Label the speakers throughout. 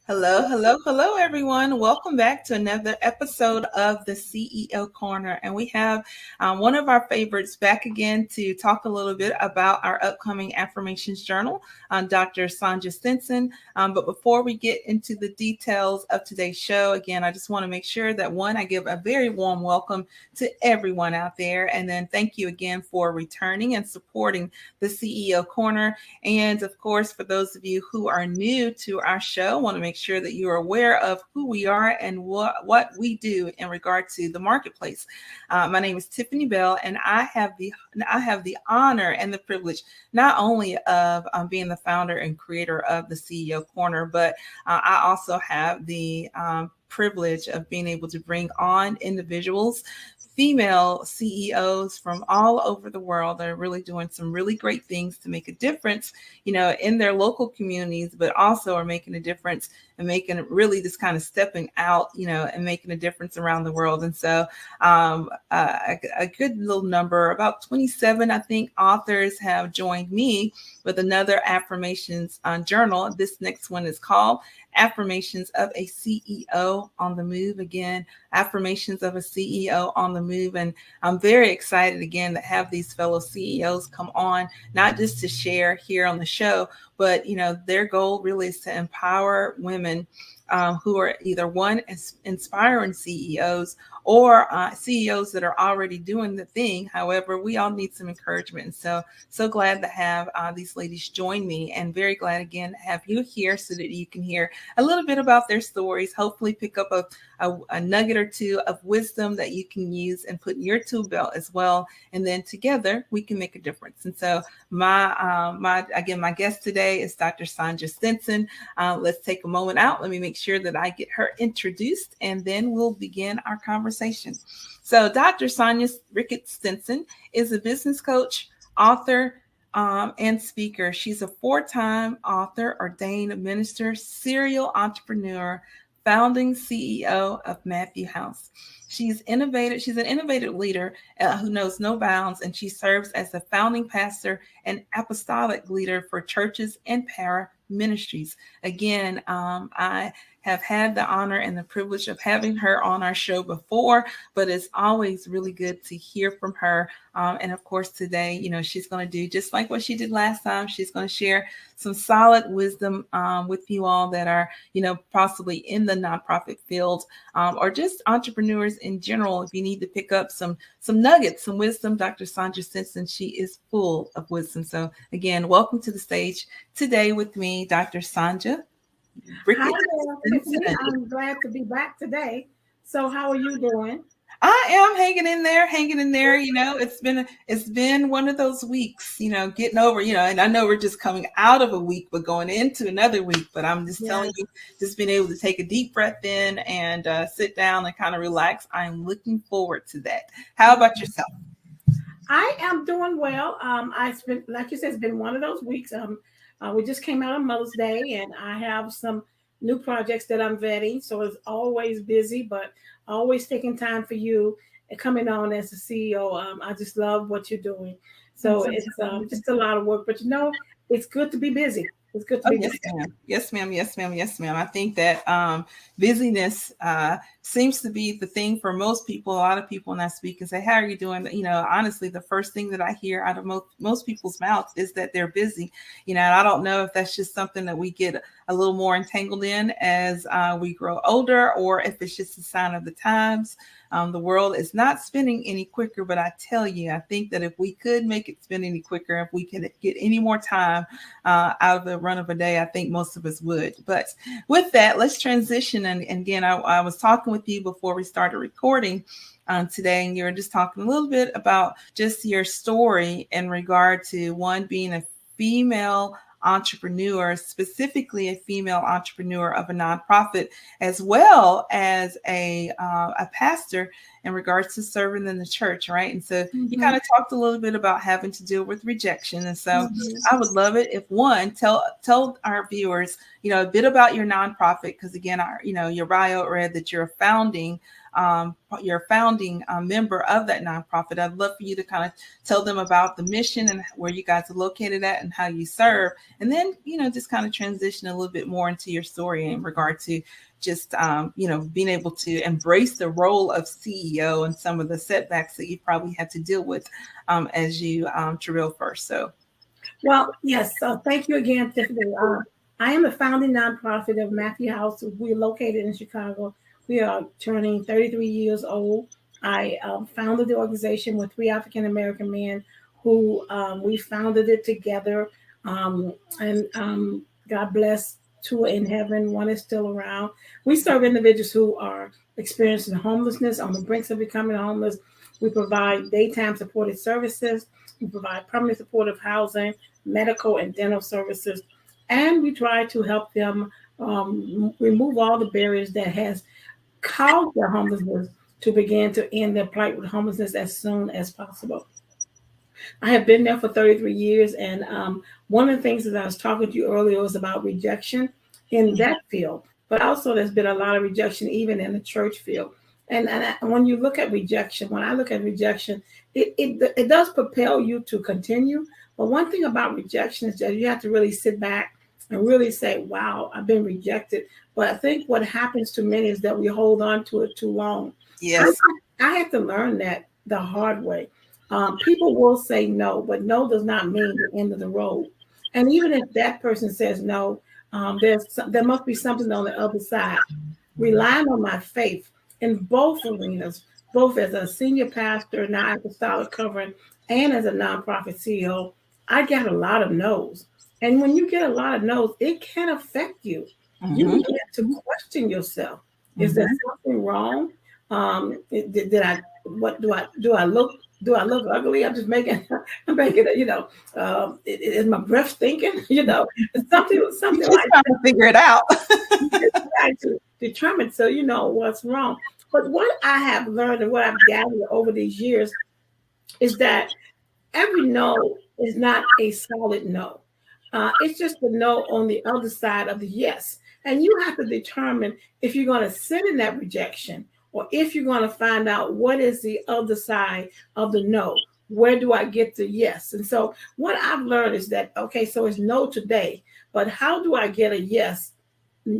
Speaker 1: Hello, hello, hello, everyone. Welcome back to another episode of the CEO Corner. And we have one of our favorites back again to talk a little bit about our upcoming Affirmations Journal, Dr. Sanja Stinson. But before we get into the details of today's show, again, I just want to make sure that one, I give a very warm welcome to everyone out there. And then thank you again for returning and supporting the CEO Corner. And of course, for those of you who are new to our show, I want to make sure that you are aware of who we are and what we do in regard to the marketplace. My name is Tiffany Bell, and I have the honor and the privilege not only of being the founder and creator of the CEO Corner, but I also have the privilege of being able to bring on individuals, female CEOs from all over the world that are really doing some really great things to make a difference, in their local communities, but also are making a difference and making it really this kind of stepping out, and making a difference around the world. And so a good little number, about 27, I think, authors have joined me with another affirmations journal. This next one is called Affirmations of a CEO on the Move. Again, Affirmations of a CEO on the Move. And I'm very excited again to have these fellow CEOs come on, not just to share here on the show, but their goal really is to empower women who are either one inspiring CEOs or CEOs that are already doing the thing. However, we all need some encouragement. And so glad to have these ladies join me, and very glad again to have you here so that you can hear a little bit about their stories, hopefully pick up a nugget or two of wisdom that you can use and put in your tool belt as well. And then together we can make a difference. And so my guest today is Dr. Sanja Stinson. Let's take a moment out. Let me make sure that I get her introduced, and then we'll begin our conversation. So Dr. Sanja Stinson is a business coach, author, and speaker. She's a 4-time author, ordained minister, serial entrepreneur, founding CEO of Matthew House. She's innovative. She's an innovative leader who knows no bounds, and she serves as the founding pastor and apostolic leader for churches and para ministries. Again, I have had the honor and the privilege of having her on our show before, but it's always really good to hear from her. And of course, today, she's going to do just like what she did last time. She's going to share some solid wisdom with you all that are, possibly in the nonprofit field or just entrepreneurs in general. If you need to pick up some nuggets, some wisdom, Dr. Sanja Stinson, she is full of wisdom. So again, welcome to the stage today with me, Dr. Sanja.
Speaker 2: Hi there, Tiffany. I'm glad to be back today. So, how are you doing?
Speaker 1: I am hanging in there, hanging in there. It's been one of those weeks, getting over, and I know we're just coming out of a week, but going into another week. But I'm just telling you, just being able to take a deep breath in and sit down and kind of relax. I'm looking forward to that. How about yourself?
Speaker 2: I am doing well. Like you said, it's been one of those weeks. We just came out on Mother's Day, and I have some new projects that I'm vetting. So it's always busy, but always taking time for you and coming on as a CEO. I just love what you're doing. So it's just a lot of work, but it's good to be busy. It's good to be busy.
Speaker 1: Yes, ma'am. Yes, ma'am. Yes, ma'am. Yes, ma'am. I think that busyness seems to be the thing for most people. A lot of people, when I speak and say, "How are you doing?" Honestly, the first thing that I hear out of most people's mouths is that they're busy. And I don't know if that's just something that we get a little more entangled in as we grow older, or if it's just a sign of the times. The world is not spinning any quicker, but I tell you, I think that if we could make it spin any quicker, if we could get any more time out of the run of a day, I think most of us would. But with that, let's transition. And again, I was talking with you before we started recording today, and you were just talking a little bit about just your story in regard to one being a female entrepreneur, specifically a female entrepreneur of a nonprofit, as well as a pastor in regards to serving in the church, right? And so you kind of talked a little bit about having to deal with rejection. And so I would love it if one, tell our viewers, a bit about your nonprofit, because again, your bio read that you're a founding your founding member of that nonprofit. I'd love for you to kind of tell them about the mission and where you guys are located at and how you serve. And then, just kind of transition a little bit more into your story in regard to just, being able to embrace the role of CEO and some of the setbacks that you probably had to deal with as you trail first. So.
Speaker 2: Well, yes. So thank you again, Tiffany. I am the founding nonprofit of Matthew House. We're located in Chicago. We are turning 33 years old. I founded the organization with three African American men who we founded it together. And God bless, two are in heaven, one is still around. We serve individuals who are experiencing homelessness, on the brinks of becoming homeless. We provide daytime supported services. We provide permanent supportive housing, medical and dental services, and we try to help them remove all the barriers that has caused their homelessness to begin to end their plight with homelessness as soon as possible. I have been there for 33 years, and one of the things that I was talking to you earlier was about rejection in that field, but also there's been a lot of rejection even in the church field. And when you look at rejection, when I look at rejection, it does propel you to continue. But one thing about rejection is that you have to really sit back and really say, wow, I've been rejected. But I think what happens to many is that we hold on to it too long.
Speaker 1: Yes.
Speaker 2: I had to learn that the hard way. People will say no, but no does not mean the end of the road. And even if that person says no, there must be something on the other side. Relying on my faith in both arenas, both as a senior pastor, now apostolic covering, and as a nonprofit CEO, I got a lot of no's. And when you get a lot of no's, it can affect you. Mm-hmm. You begin to question yourself. Is there something wrong? Did I? What do I? Do I look? Do I look ugly? I'm making it. Is my breath stinking? Something like
Speaker 1: trying to figure it out.
Speaker 2: Trying to determine so you know what's wrong. But what I have learned and what I've gathered over these years is that every no is not a solid no. It's just a no on the other side of the yes. And you have to determine if you're going to sit in that rejection or if you're going to find out what is the other side of the no. Where do I get the yes? And so what I've learned is that, okay, so it's no today, but how do I get a yes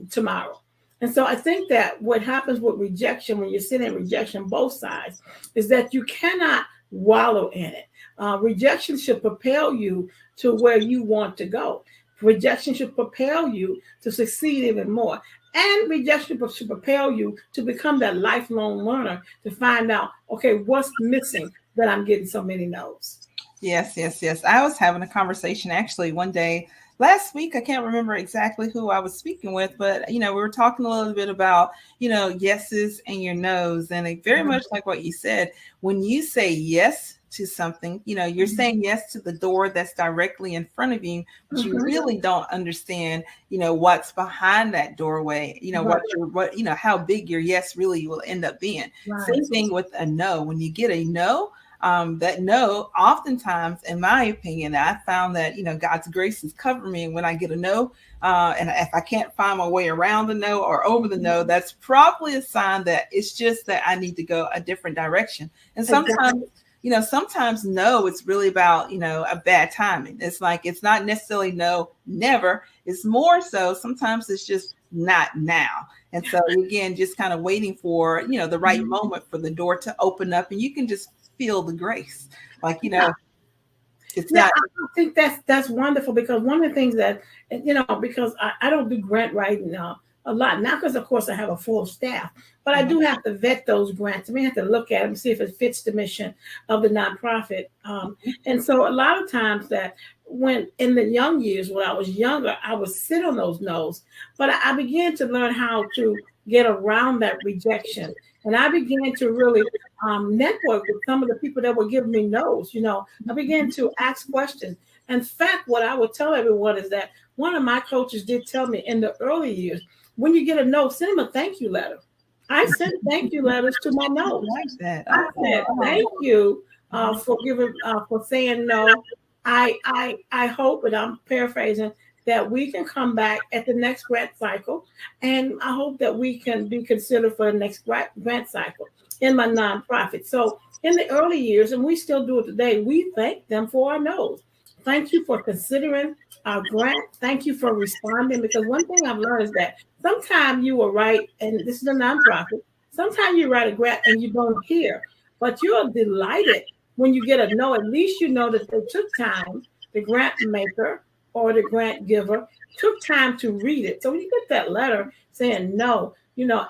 Speaker 2: tomorrow? And so I think that what happens with rejection, when you're sitting in rejection, both sides, is that you cannot wallow in it. Rejection should propel you to where you want to go. Rejection should propel you to succeed even more. And rejection should propel you to become that lifelong learner to find out, okay, what's missing that I'm getting so many no's.
Speaker 1: Yes. I was having a conversation actually one day last week. I can't remember exactly who I was speaking with, but we were talking a little bit about yeses and your no's, and very much like what you said. When you say yes to something, you're saying yes to the door that's directly in front of you, but you really don't understand what's behind that doorway, how big your yes really will end up being. Same thing with a no. When you get a no, that no, oftentimes, in my opinion, I found that, God's grace is covering me when I get a no. And if I can't find my way around the no or over the no, that's probably a sign that it's just that I need to go a different direction. And sometimes, sometimes no, it's really about, a bad timing. It's like, it's not necessarily no, never. It's more so sometimes it's just not now. And so again, just kind of waiting for, the right moment for the door to open up, and you can just feel the grace. Like, it's not.
Speaker 2: I think that's wonderful, because one of the things that, because I don't do grant writing a lot, not because of course I have a full staff, but I do have to vet those grants. I have to look at them, see if it fits the mission of the nonprofit. And so a lot of times that when in the young years, when I was younger, I would sit on those no's, but I began to learn how to get around that rejection. And I began to really network with some of the people that were giving me no's. I began to ask questions. In fact, what I would tell everyone is that one of my coaches did tell me in the early years, when you get a no, send them a thank you letter. I sent thank you letters to my no's. I said, thank you for saying no. I hope, and I'm paraphrasing, that we can come back at the next grant cycle. And I hope that we can be considered for the next grant cycle in my nonprofit. So in the early years, and we still do it today, we thank them for our no's. Thank you for considering our grant. Thank you for responding. Because one thing I've learned is that sometimes you will write, and this is a nonprofit, sometimes you write a grant and you don't hear, but you're delighted when you get a no. At least you know that they took time, the grant maker or the grant giver took time to read it. So when you get that letter saying no,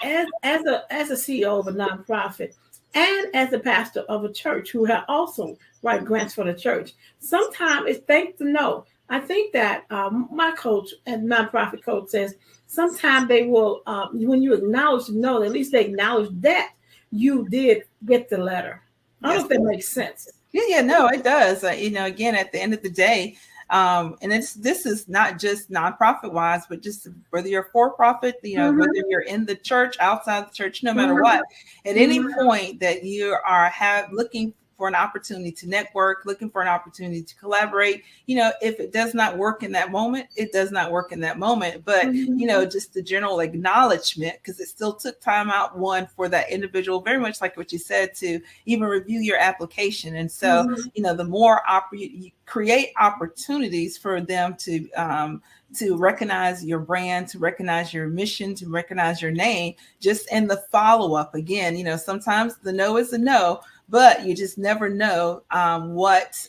Speaker 2: as a CEO of a nonprofit and as a pastor of a church who have also write grants for the church, sometimes it's thanks to no. I think that my coach and nonprofit coach says sometimes they will, when you acknowledge no, at least they acknowledge that you did get the letter. I don't know if that makes sense.
Speaker 1: Yeah, no, it does. Again, at the end of the day, and this is not just nonprofit wise, but just whether you're for profit, whether you're in the church, outside the church, no matter what, at any point that you are looking for an opportunity to network, looking for an opportunity to collaborate, if it does not work in that moment, it does not work in that moment. But, just the general acknowledgement, because it still took time out, one, for that individual, very much like what you said, to even review your application. And so, the more you create opportunities for them to recognize your brand, to recognize your mission, to recognize your name, just in the follow-up. Again, sometimes the no is a no, but you just never know what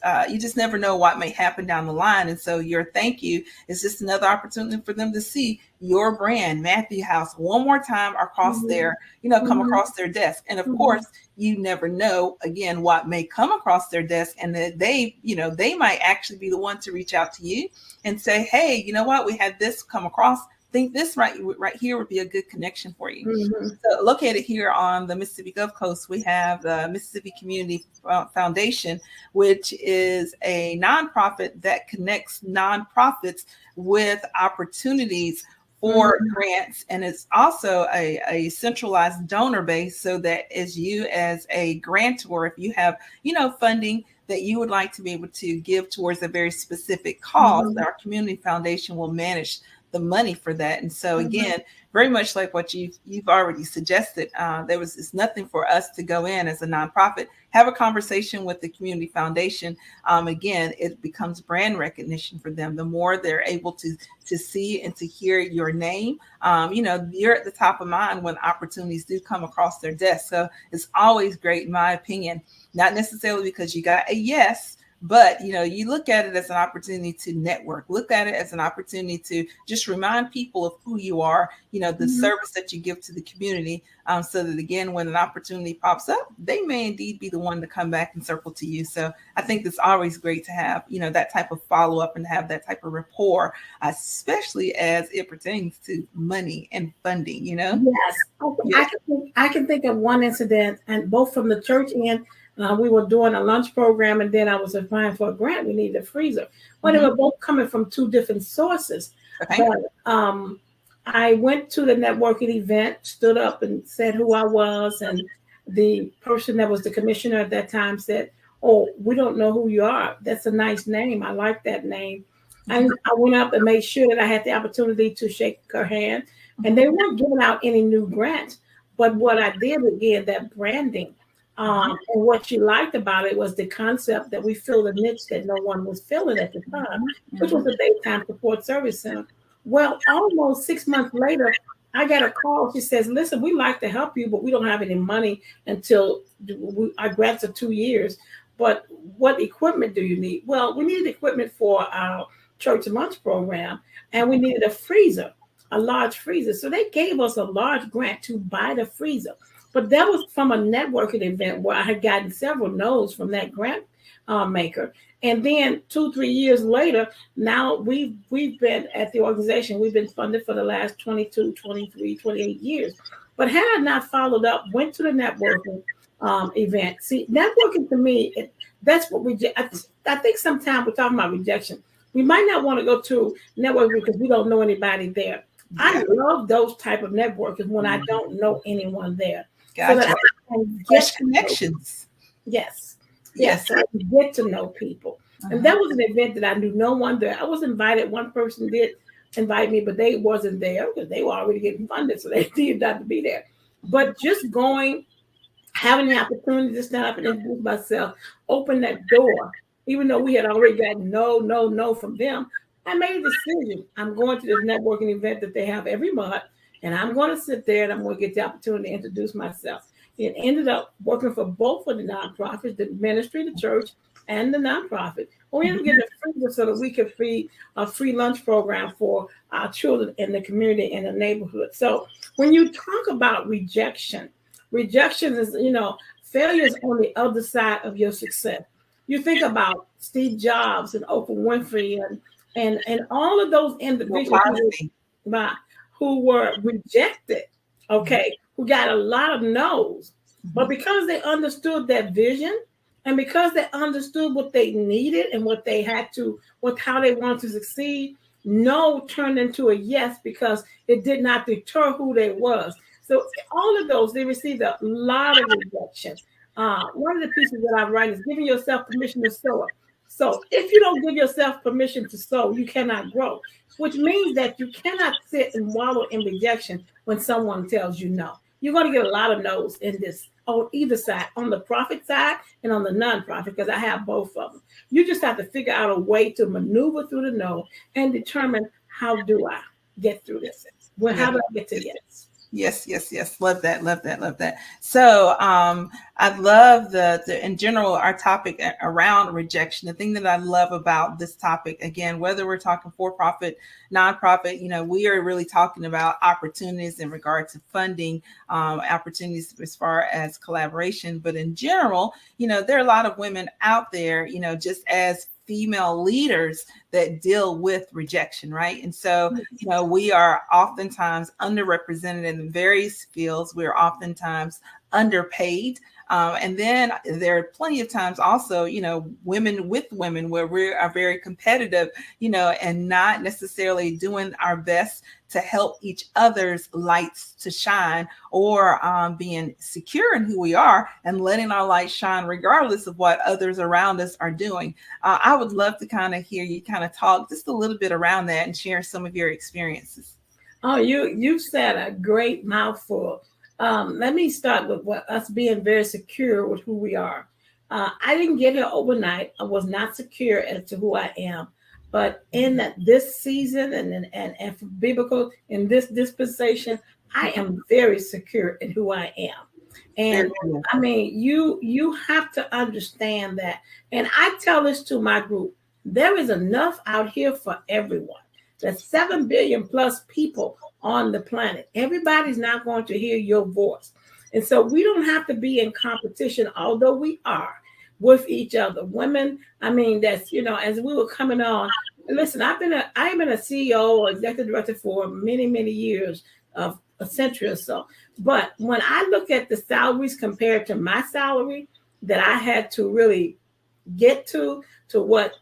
Speaker 1: may happen down the line. And so your thank you is just another opportunity for them to see your brand, Matthew House, one more time across come across their desk. And of course, you never know, again, what may come across their desk, and that they might actually be the one to reach out to you and say, hey, you know what, we had this come across. Think this right here would be a good connection for you. So located here on the Mississippi Gulf Coast, we have the Mississippi Community Foundation, which is a nonprofit that connects nonprofits with opportunities for grants. And it's also a centralized donor base, so that as you as a grantor, if you have, funding that you would like to be able to give towards a very specific cause, our community foundation will manage the money for that. And so again, very much like what you've already suggested, it's nothing for us to go in as a nonprofit, have a conversation with the community foundation. Again, it becomes brand recognition for them. The more they're able to see and to hear your name, you're at the top of mind when opportunities do come across their desk. So it's always great, in my opinion, not necessarily because you got a yes, but, you look at it as an opportunity to network, look at it as an opportunity to just remind people of who you are, the service that you give to the community, so that, again, when an opportunity pops up, they may indeed be the one to come back and circle to you. So I think it's always great to have, that type of follow up and have that type of rapport, especially as it pertains to money and funding,
Speaker 2: Yes. I can think of one incident, and both from the church end. We were doing a lunch program, and then I was applying for a grant. We needed a freezer. Well, they were both coming from two different sources. Okay. But I went to the networking event, stood up and said who I was, and the person that was the commissioner at that time said, "Oh, we don't know who you are. That's a nice name. I like that name." And I went up and made sure that I had the opportunity to shake her hand. And they weren't giving out any new grants. But what I did, again, that branding, and what she liked about it was the concept that we filled a niche that no one was filling at the time, which was the daytime support service center. Well, almost 6 months later, I got a call. She says, "Listen, we'd like to help you, but we don't have any money until our grants are 2 years. But what equipment do you need?" Well, we needed equipment for our church lunch program, and we needed a freezer, a large freezer. So they gave us a large grant to buy the freezer. But that was from a networking event where I had gotten several no's from that grant maker. And then 2-3 years later, now we've been at the organization, we've been funded for the last 22, 23, 28 years. But had I not followed up, went to the networking event. See, networking to me, that's what I think sometimes we're talking about rejection. We might not want to go to networking because we don't know anybody there. I love those type of networking when I don't know anyone there.
Speaker 1: Gotcha. So that I can get connections.
Speaker 2: Yes. So I can get to know people. And that was an event that I knew no one there. I was invited. One person did invite me, but they wasn't there because they were already getting funded, so they needed not to be there. But just going, having the opportunity to stand up and introduce myself, open that door, even though we had already gotten no, no, no from them, I made a decision. I'm going to this networking event that they have every month, and I'm going to sit there and I'm going to get the opportunity to introduce myself. It ended up working for both of the nonprofits, the ministry, the church, and the nonprofit. We ended up getting a free so that we could feed a free lunch program for our children in the community in the neighborhood. So when you talk about rejection, rejection is, failure is on the other side of your success. You think about Steve Jobs and Oprah Winfrey and all of those individuals who were rejected, okay, who got a lot of no's. But because they understood that vision and because they understood what they needed and what they had to, how they wanted to succeed, no turned into a yes because it did not deter who they was. So all of those, they received a lot of rejection. One of the pieces that I write is giving yourself permission to sow. So if you don't give yourself permission to sow, you cannot grow, which means that you cannot sit and wallow in rejection when someone tells you no. You're going to get a lot of no's in this on either side, on the profit side and on the nonprofit, because I have both of them. You just have to figure out a way to maneuver through the no and determine how do I get through this? Well, how do I get to yes?
Speaker 1: Yes. Love that. So I love the in general, our topic around rejection. The thing that I love about this topic, again, whether we're talking for-profit, nonprofit, we are really talking about opportunities in regard to funding, opportunities as far as collaboration. But in general, there are a lot of women out there, just as female leaders that deal with rejection, right? And so, we are oftentimes underrepresented in various fields. We're oftentimes underpaid. And then there are plenty of times also, women with women where we are very competitive, and not necessarily doing our best to help each other's lights to shine, or being secure in who we are and letting our light shine regardless of what others around us are doing. I would love to kind of hear you kind of talk just a little bit around that and share some of your experiences.
Speaker 2: Oh, you said a great mouthful. Let me start with us being very secure with who we are. I didn't get here overnight. I was not secure as to who I am. But in this season and for biblical, in this dispensation, I am very secure in who I am. And I mean, you have to understand that. And I tell this to my group, there is enough out here for everyone. There's 7 billion plus people on the planet. Everybody's not going to hear your voice. And so we don't have to be in competition, although we are with each other. Women, I mean, that's, as we were coming on, listen, I've been a CEO or executive director for many, many years, of a century or so. But when I look at the salaries compared to my salary that I had to really get to what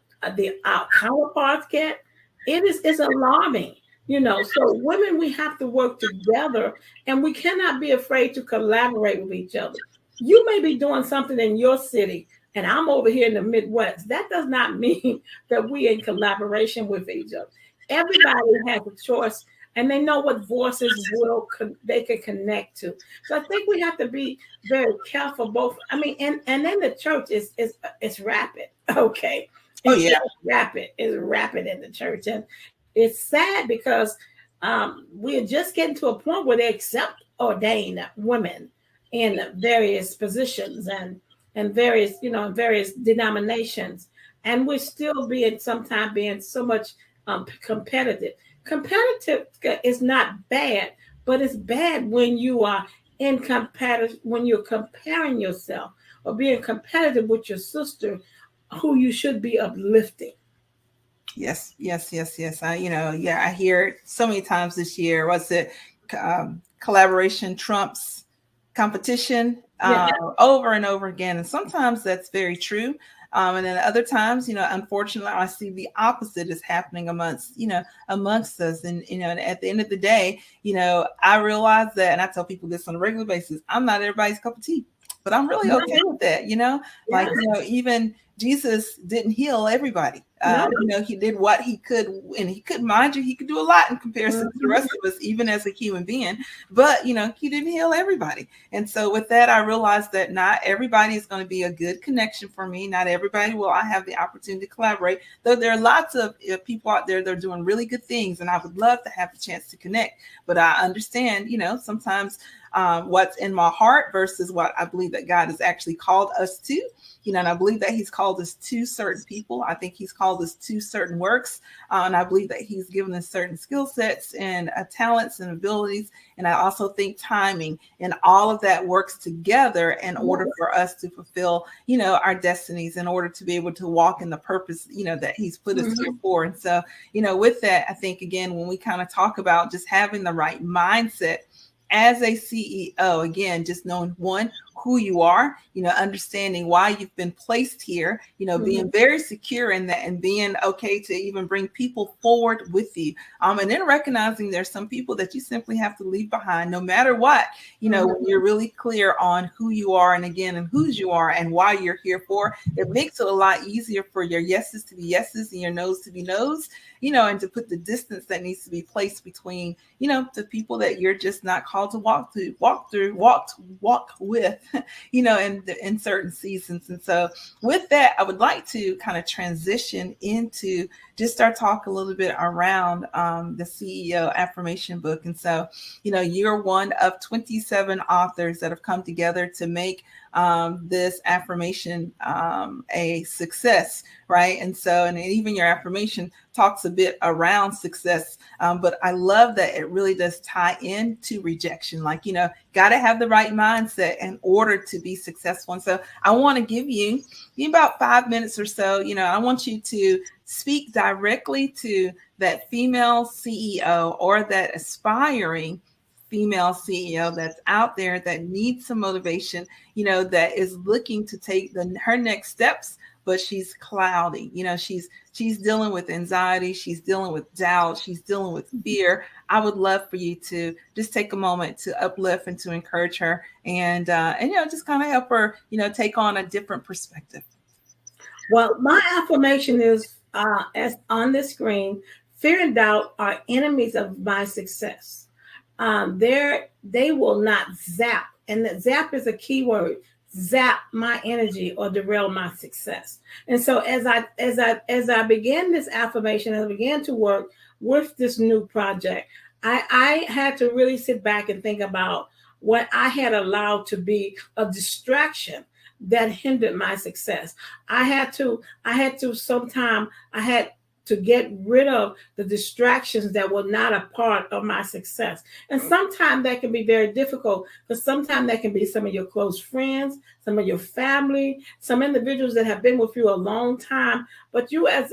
Speaker 2: our counterparts get, it's alarming. So women, we have to work together and we cannot be afraid to collaborate with each other. You may be doing something in your city and I'm over here in the Midwest. That does not mean that we in collaboration with each other. Everybody has a choice and they know what voices they can connect to. So I think we have to be very careful both. I mean, and then the church is rapid. Okay. It's rapid in the church. And it's sad because we're just getting to a point where they accept ordained women in various positions and various, various denominations. And we're still sometimes being so much competitive. Competitive is not bad, but it's bad when you are when you're comparing yourself or being competitive with your sister who you should be uplifting.
Speaker 1: Yes. I hear it so many times this year. What's it? Collaboration trumps competition, over and over again. And sometimes that's very true. And then other times, unfortunately, I see the opposite is happening amongst us. And, at the end of the day, I realize that, and I tell people this on a regular basis, I'm not everybody's cup of tea. but I'm really okay with that, like,
Speaker 2: Yes.
Speaker 1: even Jesus didn't heal everybody.
Speaker 2: No.
Speaker 1: He did what he could, and he could, mind you, he could do a lot in comparison to the
Speaker 2: Mhm.
Speaker 1: rest of us, even as a human being, but, he didn't heal everybody. And so with that, I realized that not everybody is going to be a good connection for me. Not everybody will I have the opportunity to collaborate, though there are lots of people out there that are doing really good things, and I would love to have the chance to connect. But I understand, sometimes what's in my heart versus what I believe that God has actually called us to. And I believe that he's called us to certain people. I think he's called us to certain works. And I believe that he's given us certain skill sets and talents and abilities. And I also think timing and all of that works together in order for us to fulfill, our destinies, in order to be able to walk in the purpose, that he's put us here for. And so, with that, I think, again, when we kind of talk about just having the right mindset as a CEO, again, just knowing, one, who you are, understanding why you've been placed here, being very secure in that, and being okay to even bring people forward with you. And then recognizing there's some people that you simply have to leave behind no matter what, when you're really clear on who you are, and again, and whose you are and why you're here for, it makes it a lot easier for your yeses to be yeses and your no's to be no's, and to put the distance that needs to be placed between, the people that you're just not called to walk with, in certain seasons. And so with that, I would like to kind of transition into just start talk a little bit around the CEO affirmation book. And so, you're one of 27 authors that have come together to make this affirmation a success, right? And so, and even your affirmation talks a bit around success, but I love that it really does tie into rejection. Like, got to have the right mindset in order to be successful. And so I want to give you about 5 minutes or so. I want you to speak directly to that female CEO or that aspiring female CEO that's out there that needs some motivation, that is looking to take her next steps, but she's cloudy. She's dealing with anxiety, she's dealing with doubt, she's dealing with fear. I would love for you to just take a moment to uplift and to encourage her, and just kind of help her, take on a different perspective.
Speaker 2: Well, my affirmation is as on the screen: fear and doubt are enemies of my success. They will not zap, and the zap is a key word. Zap my energy or derail my success. And so as I began this affirmation, as I began to work with this new project, I had to really sit back and think about what I had allowed to be a distraction that hindered my success. I had to get rid of the distractions that were not a part of my success. And sometimes that can be very difficult, because sometimes that can be some of your close friends, some of your family, some individuals that have been with you a long time. But you, as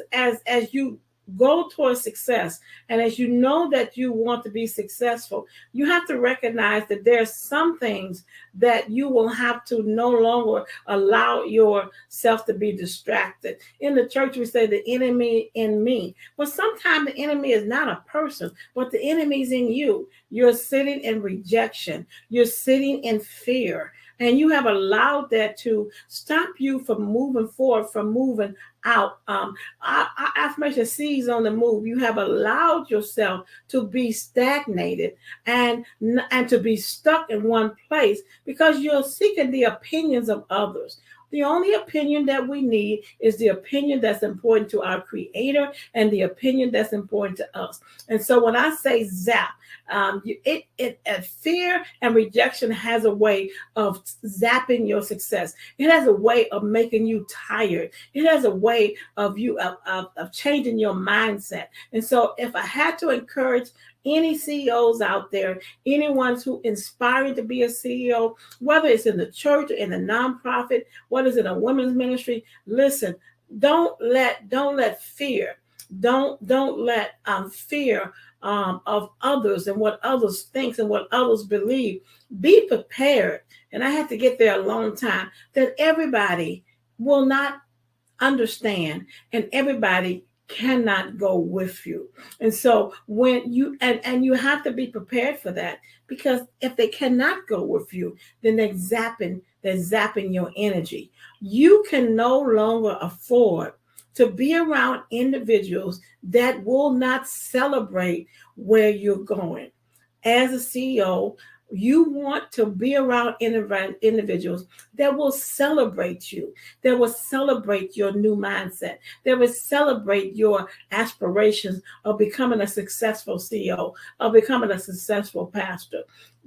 Speaker 2: you go towards success, and as you know that you want to be successful, you have to recognize that there's some things that you will have to no longer allow yourself to be distracted. In the church, we say the enemy in me. But sometimes the enemy is not a person, but the enemy is in you. You're sitting in rejection. You're sitting in fear. And you have allowed that to stop you from moving forward, from moving out. Our affirmation sees on the move. You have allowed yourself to be stagnated and to be stuck in one place, because you're seeking the opinions of others. The only opinion that we need is the opinion that's important to our creator, and the opinion that's important to us. And so when I say zap, fear and rejection has a way of zapping your success. It has a way of making you tired. It has a way of changing your mindset. And so if I had to encourage any CEOs out there, anyone who inspiring to be a CEO, whether it's in the church or in the nonprofit, whether it's in a women's ministry, listen, don't let fear, don't let fear of others and what others think and what others believe. Be prepared. And I had to get there a long time, that everybody will not understand, and everybody cannot go with you. And so when you and you have to be prepared for that, because if they cannot go with you, then they're zapping your energy. You can no longer afford to be around individuals that will not celebrate where you're going. As a CEO, you want to be around individuals that will celebrate you, that will celebrate your new mindset, that will celebrate your aspirations of becoming a successful CEO, of becoming a successful pastor.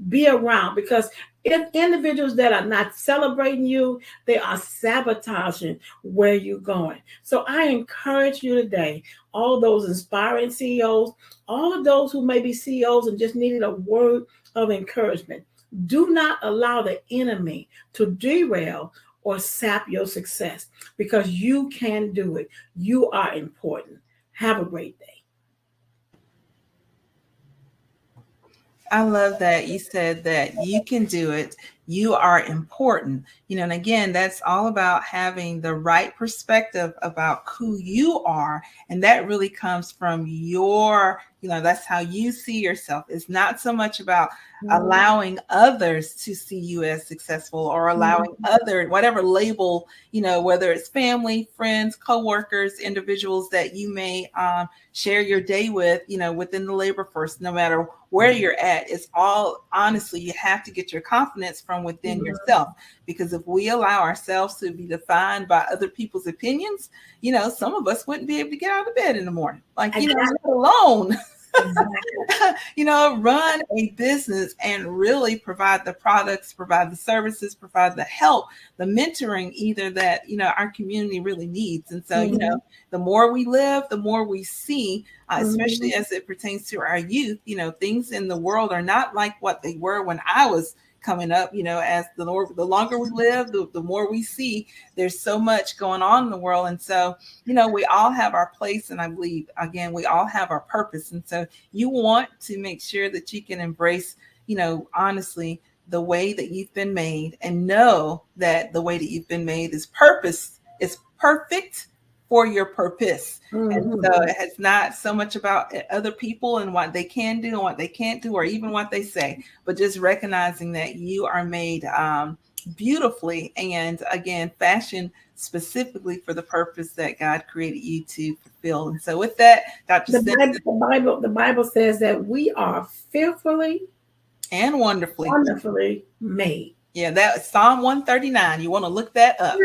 Speaker 2: Be around, because if individuals that are not celebrating you, they are sabotaging where you're going. So I encourage you today, all those inspiring CEOs, all of those who may be CEOs and just needed a word of encouragement. Do not allow the enemy to derail or sap your success, because you can do it. You are important. Have a great day.
Speaker 1: I love that you said that you can do it. You are important. And again, that's all about having the right perspective about who you are. And that really comes from that's how you see yourself. It's not so much about allowing others to see you as successful, or allowing whatever label, whether it's family, friends, coworkers, individuals that you may share your day with, within the labor force, no matter where you're at. It's all, honestly, you have to get your confidence from within yourself, because if we allow ourselves to be defined by other people's opinions, some of us wouldn't be able to get out of bed in the morning, like, let alone run a business and really provide the products, provide the services, provide the help, the mentoring either that, our community really needs. And so, the more we live, the more we see, especially as it pertains to our youth, things in the world are not like what they were when I was coming up. As the longer we live, the more we see there's so much going on in the world. And so, we all have our place. And I believe, again, we all have our purpose. And so you want to make sure that you can embrace, honestly, the way that you've been made, and know that the way that you've been made is perfect for your purpose. And so it's not so much about other people and what they can do and what they can't do, or even what they say, but just recognizing that you are made beautifully, and again, fashioned specifically for the purpose that God created you to fulfill. And so with that, Dr. Stinson,
Speaker 2: the Bible says that we are fearfully
Speaker 1: and
Speaker 2: wonderfully made.
Speaker 1: Yeah, that's Psalm 139. You want to look that up.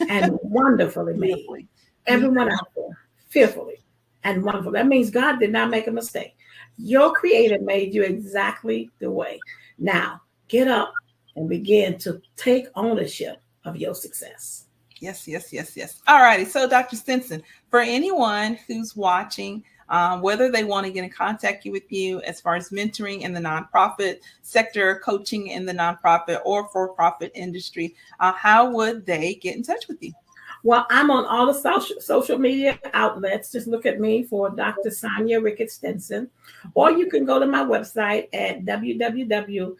Speaker 2: And wonderfully made. Everyone out there, fearfully and wonderful. That means God did not make a mistake. Your creator made you exactly the way. Now, get up and begin to take ownership of your success.
Speaker 1: Yes. All righty. So, Dr. Stinson, for anyone who's watching, whether they want to get in contact with you as far as mentoring in the nonprofit sector, coaching in the nonprofit or for-profit industry, how would they get in touch with you?
Speaker 2: Well, I'm on all the social media outlets. Just look at me for Dr. Sanja Stinson, or you can go to my website at www.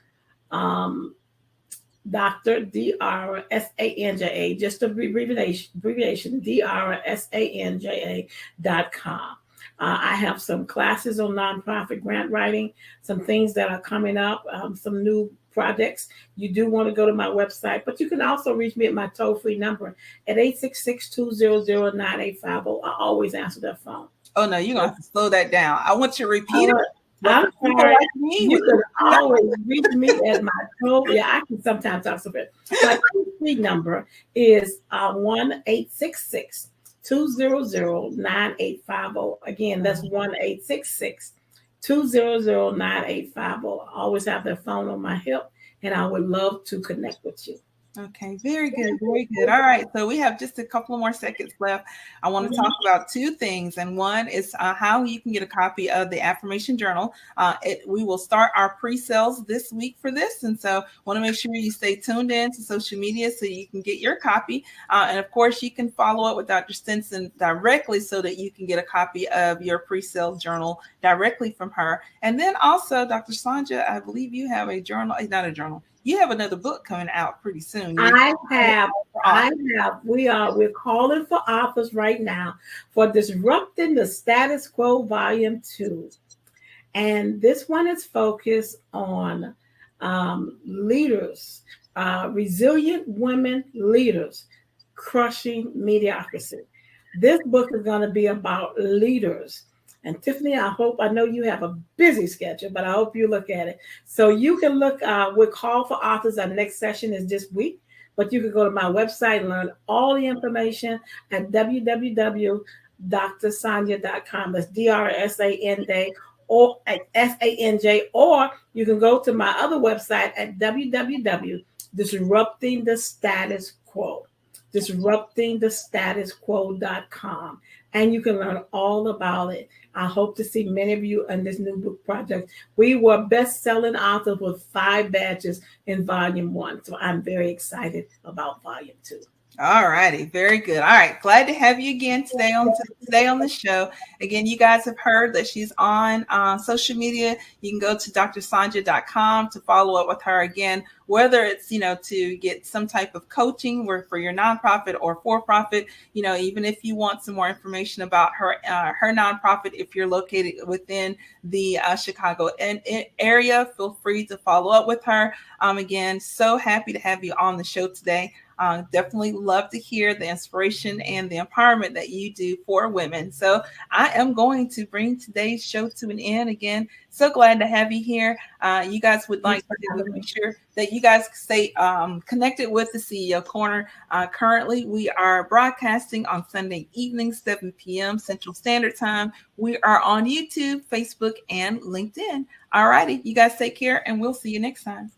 Speaker 2: Dr. DRSANJA, just abbreviation, DRSANJA.com. I have some classes on nonprofit grant writing, some things that are coming up, some new projects. You do want to go to my website, but you can also reach me at my toll-free number at 866-200-9850. I always answer that phone.
Speaker 1: Oh, no, you're going to have to slow that down. I want you to repeat it.
Speaker 2: I'm sorry. You can always reach me at my toll. Yeah, I can sometimes talk so bit. My toll-free number is 1-866-200-9850. Again, that's 1-866-200-9850. I always have the phone on my hip, and I would love to connect with you.
Speaker 1: Okay, very good, very good. All right, so we have just a couple more seconds left. I want to talk about two things, and one is how you can get a copy of the Affirmation Journal. We will start our pre-sales this week for this, and so want to make sure you stay tuned in to social media so you can get your copy. And of course, you can follow up with Dr. Stinson directly so that you can get a copy of your pre-sale journal directly from her. And then also, Dr. Sanja, I believe you have a journal, not a journal. you have another book coming out pretty soon.
Speaker 2: I have,
Speaker 1: For author.
Speaker 2: we're calling for authors right now for Disrupting the Status Quo Volume 2. And this one is focused on leaders, resilient women leaders crushing mediocrity. This book is going to be about leaders. And Tiffany, I know you have a busy schedule, but I hope you look at it. So you can look, we'll call for authors. Our next session is this week, but you can go to my website and learn all the information at www.drsanja.com. That's DRSANJ or at SANJ, or you can go to my other website at disruptingthestatusquo.com, and you can learn all about it. I hope to see many of you in this new book project. We were best-selling authors with 5 badges in volume 1, so I'm very excited about volume 2.
Speaker 1: All righty, very good. All right, glad to have you again today on the show. Again, you guys have heard that she's on social media. You can go to drsanja.com to follow up with her again, whether it's to get some type of coaching for your nonprofit or for profit. Even if you want some more information about her nonprofit, if you're located within the Chicago area, feel free to follow up with her. Again, so happy to have you on the show today. Definitely love to hear the inspiration and the empowerment that you do for women. So I am going to bring today's show to an end. Again, so glad to have you here. You guys would like to make sure that you guys stay connected with the CEO Corner. Currently, we are broadcasting on Sunday evenings, 7 p.m. Central Standard Time. We are on YouTube, Facebook, and LinkedIn. All righty, you guys take care, and we'll see you next time.